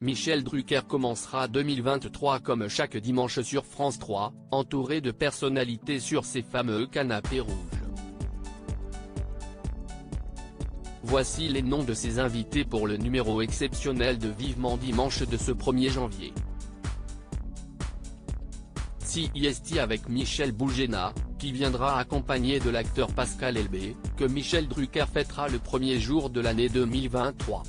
Michel Drucker commencera 2023 comme chaque dimanche sur France 3, entouré de personnalités sur ses fameux canapés rouges. Voici les noms de ses invités pour le numéro exceptionnel de Vivement Dimanche de ce 1er janvier. CIST avec Michel Boujena, qui viendra accompagné de l'acteur Pascal Elbé, que Michel Drucker fêtera le premier jour de l'année 2023.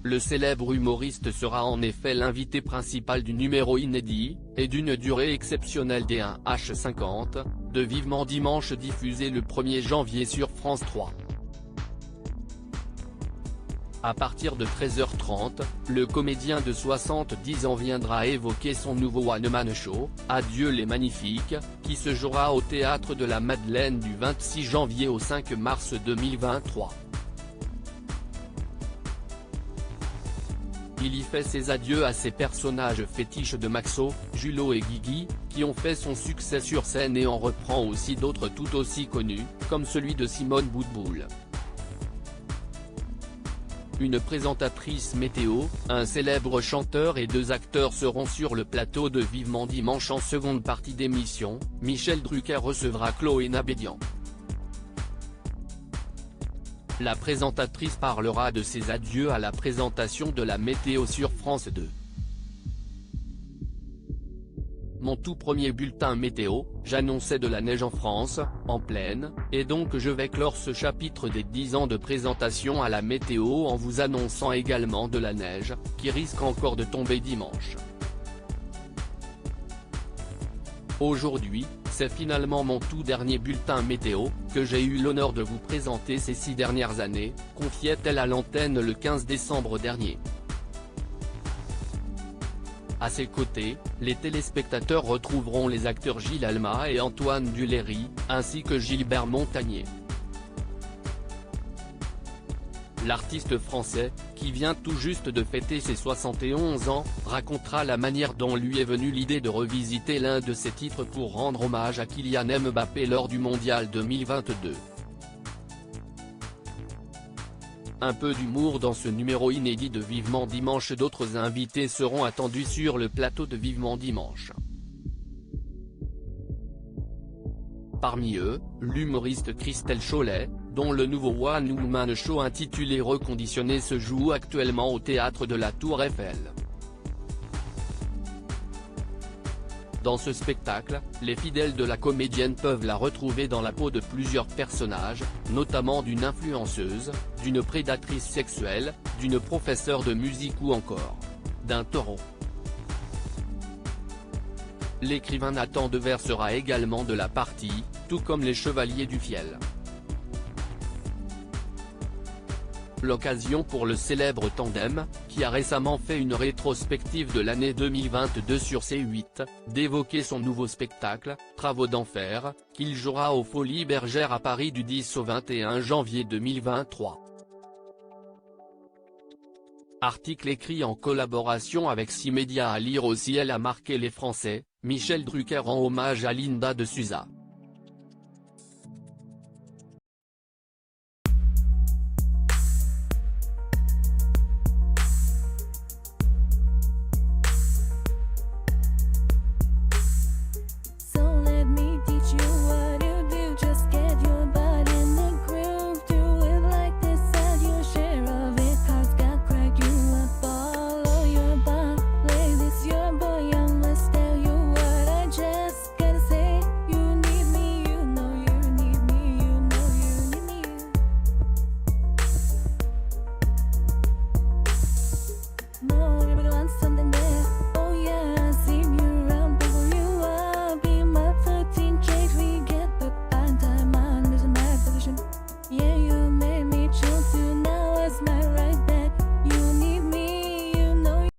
Le célèbre humoriste sera en effet l'invité principal du numéro inédit, et d'une durée exceptionnelle des 1h50, de Vivement Dimanche diffusé le 1er janvier sur France 3. À partir de 13h30, le comédien de 70 ans viendra évoquer son nouveau one-man show, Adieu les Magnifiques, qui se jouera au Théâtre de la Madeleine du 26 janvier au 5 mars 2023. Il y fait ses adieux à ses personnages fétiches de Maxo, Julot et Guigui, qui ont fait son succès sur scène et en reprend aussi d'autres tout aussi connus, comme celui de Simone Boutboul. Une présentatrice météo, un célèbre chanteur et 2 acteurs seront sur le plateau de Vivement Dimanche en seconde partie d'émission. Michel Drucker recevra Chloé Nabédian. La présentatrice parlera de ses adieux à la présentation de la météo sur France 2. Mon tout premier bulletin météo, j'annonçais de la neige en France, en pleine, et donc je vais clore ce chapitre des 10 ans de présentation à la météo en vous annonçant également de la neige, qui risque encore de tomber dimanche. Aujourd'hui, c'est finalement mon tout dernier bulletin météo, que j'ai eu l'honneur de vous présenter ces 6 dernières années, confiait-elle à l'antenne le 15 décembre dernier. À ses côtés, les téléspectateurs retrouveront les acteurs Gilles Alma et Antoine Duléry, ainsi que Gilbert Montagné. L'artiste français, qui vient tout juste de fêter ses 71 ans, racontera la manière dont lui est venue l'idée de revisiter l'un de ses titres pour rendre hommage à Kylian Mbappé lors du Mondial 2022. Un peu d'humour dans ce numéro inédit de Vivement Dimanche. D'autres invités seront attendus sur le plateau de Vivement Dimanche. Parmi eux, l'humoriste Christelle Chollet, dont le nouveau One Woman Show intitulé Reconditionné se joue actuellement au théâtre de la Tour Eiffel. Dans ce spectacle, les fidèles de la comédienne peuvent la retrouver dans la peau de plusieurs personnages, notamment d'une influenceuse, d'une prédatrice sexuelle, d'une professeure de musique ou encore d'un taureau. L'écrivain Nathan Dever sera également de la partie, tout comme les Chevaliers du Fiel. L'occasion pour le célèbre tandem, qui a récemment fait une rétrospective de l'année 2022 sur C8, d'évoquer son nouveau spectacle, Travaux d'enfer, qu'il jouera aux Folies Bergères à Paris du 10 au 21 janvier 2023. Article écrit en collaboration avec 6 médias à lire aussi. Elle a marqué les Français, Michel Drucker rend hommage à Linda de Souza.